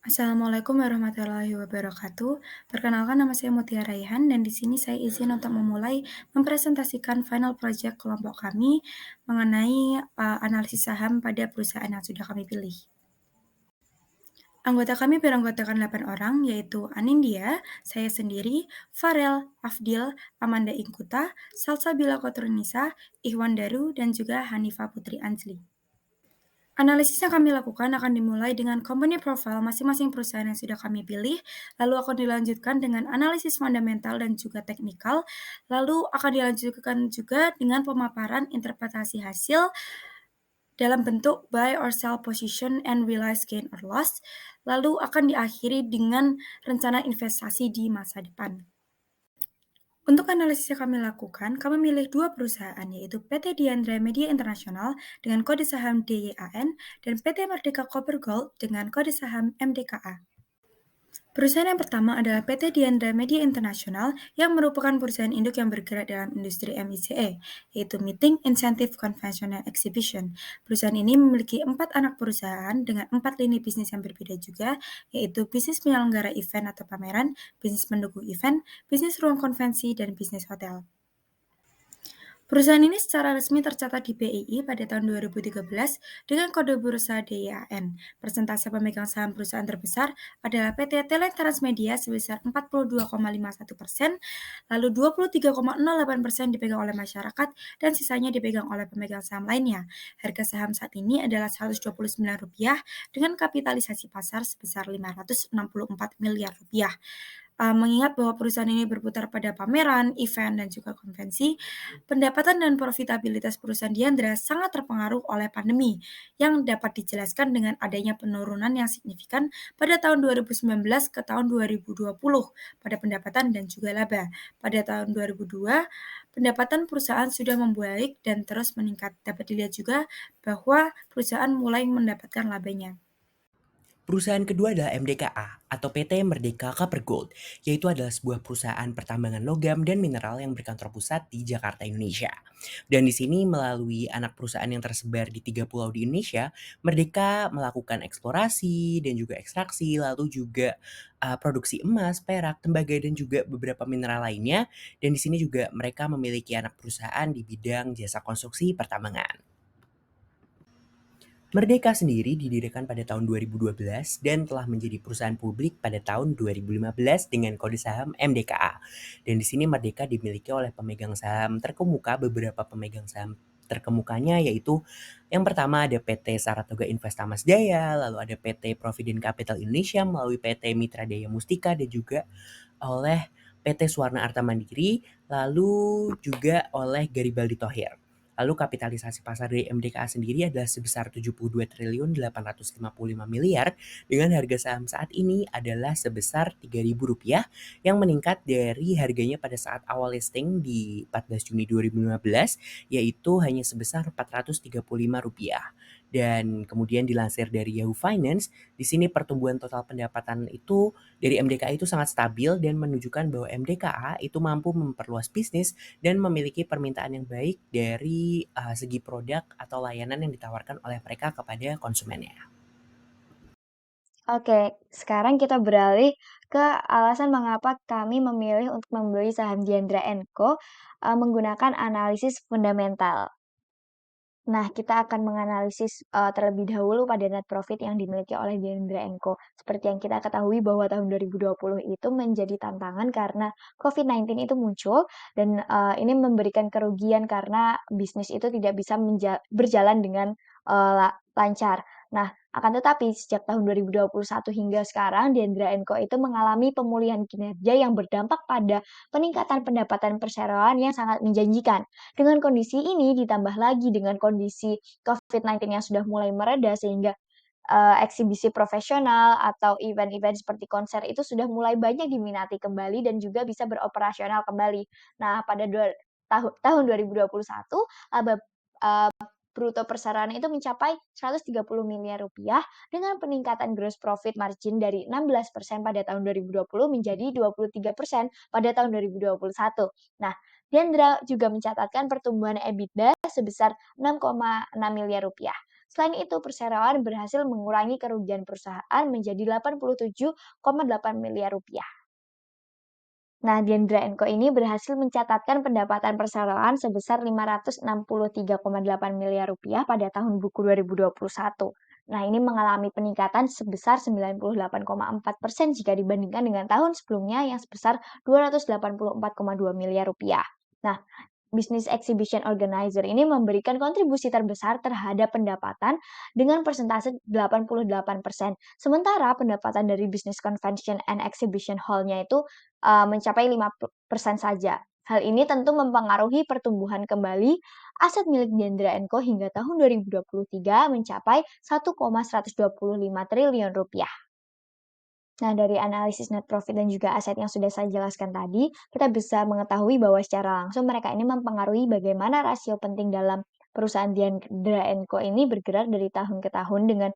Assalamualaikum warahmatullahi wabarakatuh. Perkenalkan nama saya Mutia Raihan dan di sini saya izin untuk memulai mempresentasikan final project kelompok kami mengenai analisis saham pada perusahaan yang sudah kami pilih. Anggota kami beranggotakan 8 orang, yaitu Anindya, saya sendiri, Farel, Afdil, Amanda Ingkuta, Salsa Bila Kotronisa, Ikhwan Daru, dan juga Hanifa Putri Anjli. Analisis yang kami lakukan akan dimulai dengan company profile masing-masing perusahaan yang sudah kami pilih, lalu akan dilanjutkan dengan analisis fundamental dan juga teknikal, lalu akan dilanjutkan juga dengan pemaparan interpretasi hasil dalam bentuk buy or sell position and realize gain or loss, lalu akan diakhiri dengan rencana investasi di masa depan. Untuk analisis yang kami lakukan, kami memilih dua perusahaan, yaitu PT Diandra Media Internasional dengan kode saham DYAN dan PT Merdeka Copper Gold dengan kode saham MDKA. Perusahaan yang pertama adalah PT Diandra Media Internasional yang merupakan perusahaan induk yang bergerak dalam industri MICE, yaitu Meeting Incentive Conventional Exhibition. Perusahaan ini memiliki 4 anak perusahaan dengan 4 lini bisnis yang berbeda juga, yaitu bisnis penyelenggara event atau pameran, bisnis pendukung event, bisnis ruang konvensi, dan bisnis hotel. Perusahaan ini secara resmi tercatat di BII pada tahun 2013 dengan kode bursa DIAN. Persentase pemegang saham perusahaan terbesar adalah PT Teletransmedia sebesar 42,51%, lalu 23,08% dipegang oleh masyarakat, dan sisanya dipegang oleh pemegang saham lainnya. Harga saham saat ini adalah Rp129 dengan kapitalisasi pasar sebesar Rp564 miliar. Mengingat bahwa perusahaan ini berputar pada pameran, event, dan juga konvensi, pendapatan dan profitabilitas perusahaan Diandra sangat terpengaruh oleh pandemi, yang dapat dijelaskan dengan adanya penurunan yang signifikan pada tahun 2019 ke tahun 2020 pada pendapatan dan juga laba. Pada tahun 2002, pendapatan perusahaan sudah membaik dan terus meningkat. Dapat dilihat juga bahwa perusahaan mulai mendapatkan labanya. Perusahaan kedua adalah MDKA atau PT Merdeka Copper Gold, yaitu adalah sebuah perusahaan pertambangan logam dan mineral yang berkantor pusat di Jakarta, Indonesia. Dan di sini melalui anak perusahaan yang tersebar di 3 pulau di Indonesia, Merdeka melakukan eksplorasi dan juga ekstraksi, lalu juga produksi emas, perak, tembaga dan juga beberapa mineral lainnya. Dan di sini juga mereka memiliki anak perusahaan di bidang jasa konstruksi pertambangan. Merdeka sendiri didirikan pada tahun 2012 dan telah menjadi perusahaan publik pada tahun 2015 dengan kode saham MDKA. Dan di sini Merdeka dimiliki oleh pemegang saham terkemuka, beberapa pemegang saham terkemukanya yaitu yang pertama ada PT Saratoga Investama Jaya, lalu ada PT Provident Capital Indonesia melalui PT Mitra Daya Mustika dan juga oleh PT Suwarna Arta Mandiri, lalu juga oleh Garibaldi Thohir. Lalu kapitalisasi pasar dari MDKA sendiri adalah sebesar 72 triliun 855 miliar dengan harga saham saat ini adalah sebesar Rp3.000 yang meningkat dari harganya pada saat awal listing di 14 Juni 2015 yaitu hanya sebesar Rp435. Dan kemudian dilansir dari Yahoo Finance, di sini pertumbuhan total pendapatan itu dari MDKA itu sangat stabil dan menunjukkan bahwa MDKA itu mampu memperluas bisnis dan memiliki permintaan yang baik dari segi produk atau layanan yang ditawarkan oleh mereka kepada konsumennya. Oke, sekarang kita beralih ke alasan mengapa kami memilih untuk membeli saham Diandra Co, menggunakan analisis fundamental. Nah, kita akan menganalisis, terlebih dahulu pada net profit yang dimiliki oleh Diandra Co. Seperti yang kita ketahui bahwa tahun 2020 itu menjadi tantangan karena COVID-19 itu muncul dan, ini memberikan kerugian karena bisnis itu tidak bisa berjalan dengan, lancar. Nah, akan tetapi sejak tahun 2021 hingga sekarang Diandra Co itu mengalami pemulihan kinerja yang berdampak pada peningkatan pendapatan perseroan yang sangat menjanjikan. Dengan kondisi ini ditambah lagi dengan kondisi COVID-19 yang sudah mulai mereda sehingga, eksibisi profesional atau event-event seperti konser itu sudah mulai banyak diminati kembali dan juga bisa beroperasional kembali. Nah, pada tahun 2021 laba, eee, bruto perseroan itu mencapai Rp130 miliar dengan peningkatan gross profit margin dari 16% pada tahun 2020 menjadi 23% pada tahun 2021. Nah, Diandra juga mencatatkan pertumbuhan EBITDA sebesar Rp6,6 miliar. Selain itu, perseroan berhasil mengurangi kerugian perusahaan menjadi 87,8 miliar rupiah. Nah, Diandra & Co ini berhasil mencatatkan pendapatan perseroan sebesar 563,8 miliar rupiah pada tahun buku 2021. Nah, ini mengalami peningkatan sebesar 98,4% jika dibandingkan dengan tahun sebelumnya yang sebesar 284,2 miliar rupiah. Nah, bisnis exhibition organizer ini memberikan kontribusi terbesar terhadap pendapatan dengan persentase 88%. Sementara pendapatan dari bisnis convention and exhibition hall-nya itu mencapai 5% saja. Hal ini tentu mempengaruhi pertumbuhan kembali aset milik Diandra & Co hingga tahun 2023 mencapai 1,125 triliun rupiah. Nah, dari analisis net profit dan juga aset yang sudah saya jelaskan tadi, kita bisa mengetahui bahwa secara langsung mereka ini mempengaruhi bagaimana rasio penting dalam perusahaan Diandra & Co ini bergerak dari tahun ke tahun dengan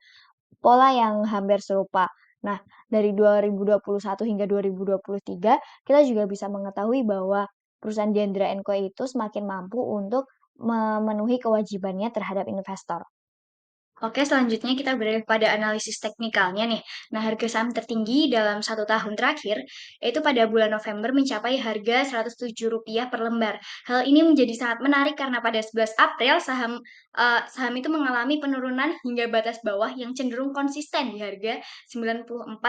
pola yang hampir serupa. Nah, dari 2021 hingga 2023, kita juga bisa mengetahui bahwa perusahaan Diandra & Co itu semakin mampu untuk memenuhi kewajibannya terhadap investor. Oke, selanjutnya kita beralih pada analisis teknikalnya nih. Nah, harga saham tertinggi dalam 1 tahun terakhir, yaitu pada bulan November mencapai harga Rp107 per lembar. Hal ini menjadi sangat menarik karena pada 11 April saham itu mengalami penurunan hingga batas bawah yang cenderung konsisten di harga Rp94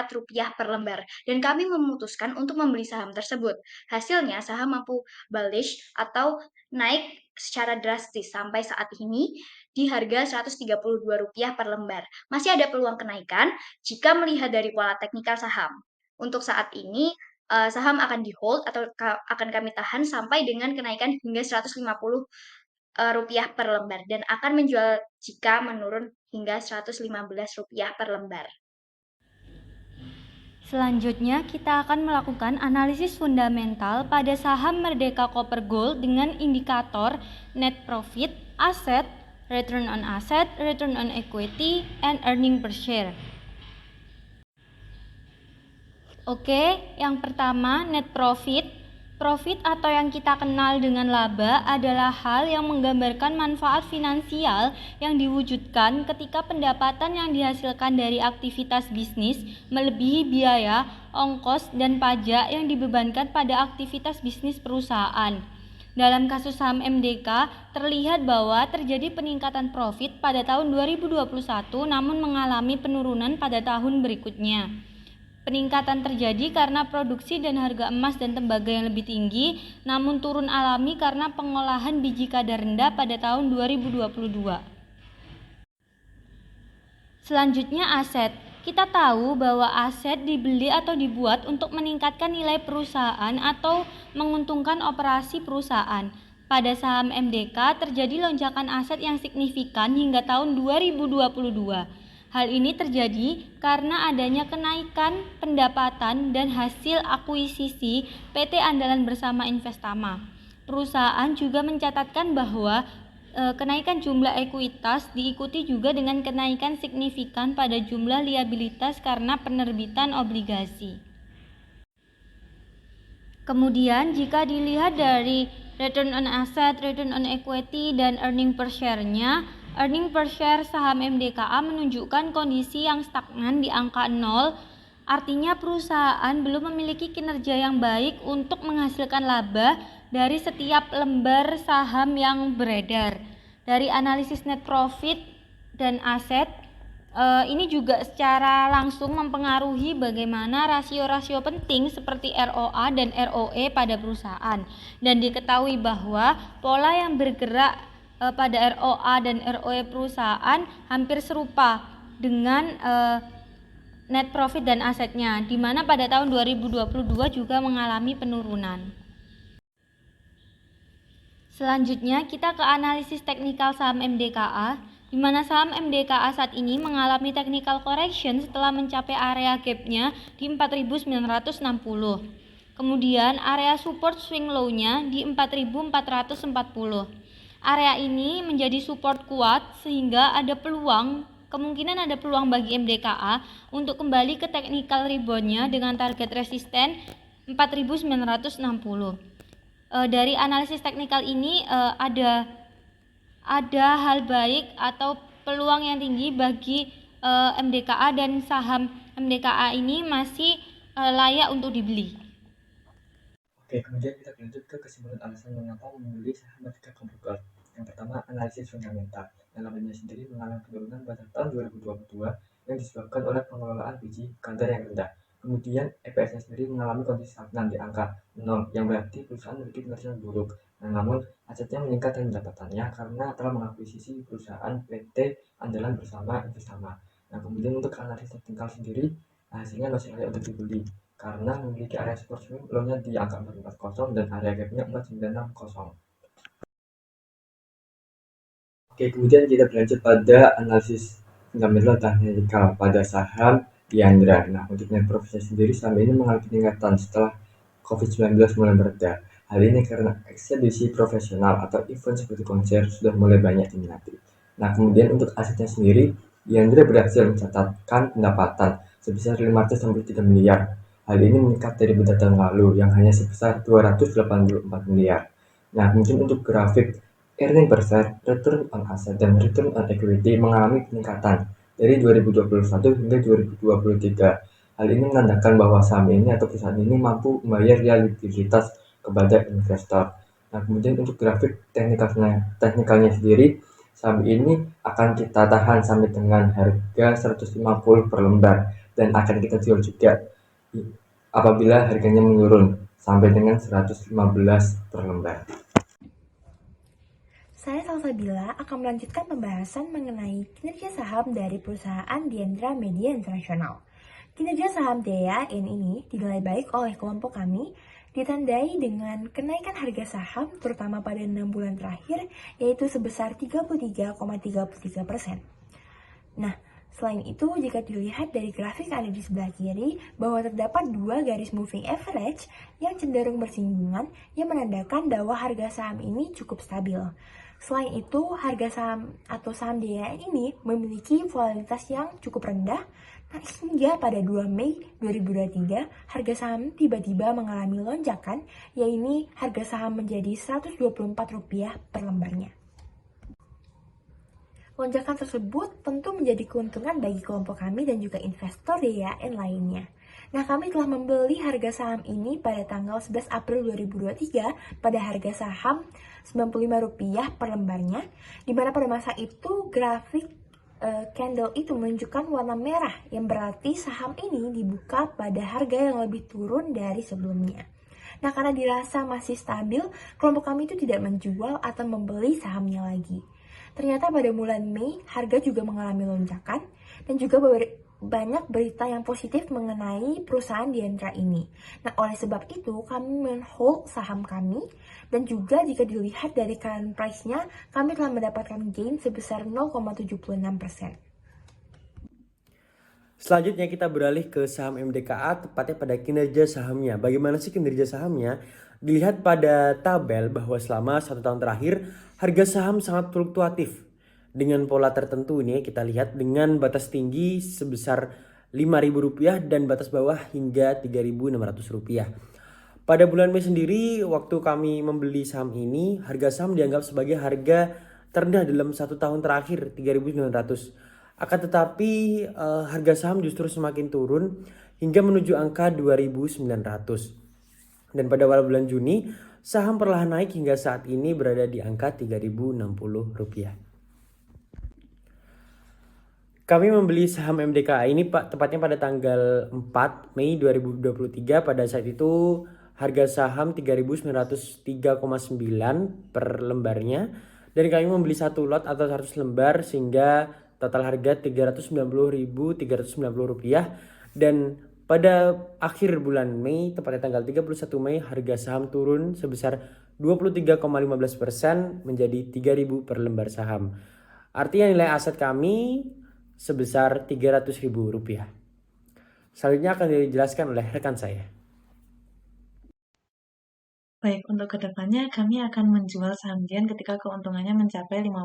per lembar. Dan kami memutuskan untuk membeli saham tersebut. Hasilnya, saham mampu bullish atau naik secara drastis sampai saat ini di harga Rp132 per lembar. Masih ada peluang kenaikan jika melihat dari pola teknikal saham. Untuk saat ini, saham akan di-hold atau akan kami tahan sampai dengan kenaikan hingga Rp150 per lembar dan akan menjual jika menurun hingga Rp115 per lembar. Selanjutnya, kita akan melakukan analisis fundamental pada saham Merdeka Copper Gold dengan indikator net profit, aset, return on asset, return on equity, and earning per share. Oke, yang pertama net profit. Profit atau yang kita kenal dengan laba adalah hal yang menggambarkan manfaat finansial yang diwujudkan ketika pendapatan yang dihasilkan dari aktivitas bisnis melebihi biaya, ongkos, dan pajak yang dibebankan pada aktivitas bisnis perusahaan. Dalam kasus saham MDK, terlihat bahwa terjadi peningkatan profit pada tahun 2021 namun mengalami penurunan pada tahun berikutnya. Peningkatan terjadi karena produksi dan harga emas dan tembaga yang lebih tinggi, namun turun alami karena pengolahan biji kadar rendah pada tahun 2022. Selanjutnya aset. Kita tahu bahwa aset dibeli atau dibuat untuk meningkatkan nilai perusahaan atau menguntungkan operasi perusahaan. Pada saham MDK terjadi lonjakan aset yang signifikan hingga tahun 2022. Hal ini terjadi karena adanya kenaikan pendapatan dan hasil akuisisi PT Andalan Bersama Investama. Perusahaan juga mencatatkan bahwa kenaikan jumlah ekuitas diikuti juga dengan kenaikan signifikan pada jumlah liabilitas karena penerbitan obligasi. Kemudian jika dilihat dari return on asset, return on equity, dan earning per share-nya, earning per share saham MDKA menunjukkan kondisi yang stagnan di angka 0, artinya perusahaan belum memiliki kinerja yang baik untuk menghasilkan laba dari setiap lembar saham yang beredar. Dari analisis net profit dan aset, ini juga secara langsung mempengaruhi bagaimana rasio-rasio penting seperti ROA dan ROE pada perusahaan. Dan diketahui bahwa pola yang bergerak pada ROA dan ROE perusahaan hampir serupa dengan net profit dan asetnya, di mana pada tahun 2022 juga mengalami penurunan. Selanjutnya kita ke analisis teknikal saham MDKA, di mana saham MDKA saat ini mengalami technical correction setelah mencapai area gap-nya di 4.960. Kemudian area support swing low-nya di 4.440. Area ini menjadi support kuat sehingga kemungkinan ada peluang bagi MDKA untuk kembali ke technical rebound-nya dengan target resisten 4.960. Dari analisis teknikal ini ada hal baik atau peluang yang tinggi bagi MDKA dan saham MDKA ini masih layak untuk dibeli. Oke, kemudian kita lanjut ke kesimpulan alasan mengapa membeli saham Merdeka Computer. Yang pertama, analisis fundamental. Yang namanya sendiri mengalami penurunan pada tahun 2022 yang disebabkan oleh pengelolaan biji kantor yang rendah. Kemudian EPS-nya sendiri mengalami kondisi stagnan di angka 0, yang berarti perusahaan memiliki kinerja buruk. Namun, asetnya meningkat dan pendapatannya karena telah mengakuisisi perusahaan PT Andalan bersama Investama. Nah, kemudian untuk analisis teknikal sendiri, hasilnya masih layak untuk dibeli karena memiliki area support swing low-nya di angka 440 dan area gap-nya 4960. Oke, kemudian kita berlanjut pada analisis fundamental teknikal pada saham Diandra. Nah, untuk net profitnya sendiri, saham ini mengalami peningkatan setelah COVID-19 mulai mereda. Hal ini karena eksibisi profesional atau event seperti konser sudah mulai banyak diminati. Nah, kemudian untuk asetnya sendiri, Diandra berhasil mencatatkan pendapatan sebesar 563 miliar. Hal ini meningkat dari pada tahun lalu yang hanya sebesar 284 miliar. Nah, mungkin untuk grafik earning per share, return on asset, dan return on equity mengalami peningkatan dari 2021 hingga 2023. Hal ini menandakan bahwa saham ini atau perusahaan ini mampu membayar likuiditas kepada investor. Nah, kemudian untuk grafik teknikalnya sendiri, saham ini akan kita tahan sampai dengan harga 150 per lembar dan akan kita jual juga apabila harganya menurun sampai dengan 115 per lembar. Saya Salsabila akan melanjutkan pembahasan mengenai kinerja saham dari perusahaan Diandra Media Internasional. Kinerja saham DAN ini dinilai baik oleh kelompok kami, ditandai dengan kenaikan harga saham terutama pada 6 bulan terakhir, yaitu sebesar 33,33%. Nah, selain itu, jika dilihat dari grafik yang ada di sebelah kiri, bahwa terdapat dua garis moving average yang cenderung bersinggungan yang menandakan bahwa harga saham ini cukup stabil. Selain itu, harga saham atau saham DAN ini memiliki volatilitas yang cukup rendah, hingga pada 2 Mei 2023, harga saham tiba-tiba mengalami lonjakan, yaitu harga saham menjadi Rp124 per lembarnya. Lonjakan tersebut tentu menjadi keuntungan bagi kelompok kami dan juga investor DAN lainnya. Nah, kami telah membeli harga saham ini pada tanggal 11 April 2023 pada harga saham Rp95 per lembarnya, di mana pada masa itu grafik candle itu menunjukkan warna merah yang berarti saham ini dibuka pada harga yang lebih turun dari sebelumnya. Nah, karena dirasa masih stabil, kelompok kami itu tidak menjual atau membeli sahamnya lagi. Ternyata pada bulan Mei, harga juga mengalami lonjakan dan juga banyak berita yang positif mengenai perusahaan Diandra ini. Nah, oleh sebab itu, kami men-hold saham kami dan juga jika dilihat dari current price-nya, kami telah mendapatkan gain sebesar 0,76%. Selanjutnya kita beralih ke saham MDKA, tepatnya pada kinerja sahamnya. Bagaimana sih kinerja sahamnya? Dilihat pada tabel bahwa selama 1 tahun terakhir, harga saham sangat fluktuatif. Dengan pola tertentu ini kita lihat dengan batas tinggi sebesar Rp5.000 dan batas bawah hingga Rp3.600. Pada bulan Mei sendiri, waktu kami membeli saham ini, harga saham dianggap sebagai harga terendah dalam 1 tahun terakhir, Rp3.900. Akan tetapi harga saham justru semakin turun hingga menuju angka Rp2.900. Dan pada awal bulan Juni, saham perlahan naik hingga saat ini berada di angka Rp3.060. Kami membeli saham MDKA ini tepatnya pada tanggal 4 Mei 2023. Pada saat itu harga saham Rp3.903,9 per lembarnya. Dan kami membeli 1 lot atau 100 lembar sehingga total harga Rp390.390. Dan pada akhir bulan Mei, tepatnya tanggal 31 Mei, harga saham turun sebesar 23,15% menjadi Rp3.000 per lembar saham. Artinya nilai aset kami sebesar Rp300.000. Selanjutnya akan dijelaskan oleh rekan saya. Baik, untuk kedepannya kami akan menjual saham Dian ketika keuntungannya mencapai 50%.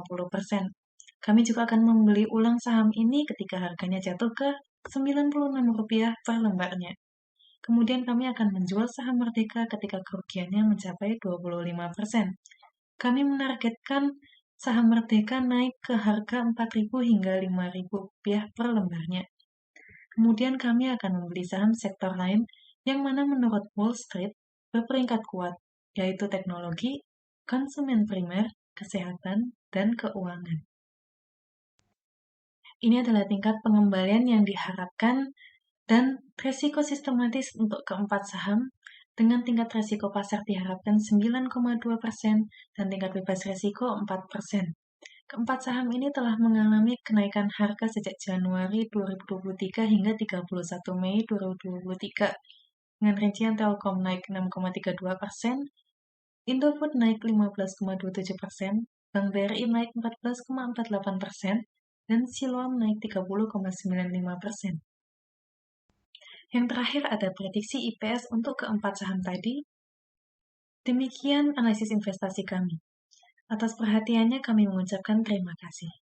Kami juga akan membeli ulang saham ini ketika harganya jatuh ke Rp96 per lembarnya. Kemudian kami akan menjual saham Merdeka ketika kerugiannya mencapai 25%. Kami menargetkan Saham Merdeka naik ke harga Rp4.000 hingga Rp5.000 per lembarnya. Kemudian kami akan membeli saham sektor lain yang mana menurut Wall Street berperingkat kuat, yaitu teknologi, konsumen primer, kesehatan, dan keuangan. Ini adalah tingkat pengembalian yang diharapkan dan resiko sistematis untuk keempat saham dengan tingkat resiko pasar diharapkan 9,2% dan tingkat bebas resiko 4%. Keempat saham ini telah mengalami kenaikan harga sejak Januari 2023 hingga 31 Mei 2023, dengan rincian Telkom naik 6,32%, Indofood naik 15,27%, Bank BRI naik 14,48%, dan Siloam naik 30,95%. Yang terakhir ada prediksi IPS untuk keempat saham tadi. Demikian analisis investasi kami. Atas perhatiannya kami mengucapkan terima kasih.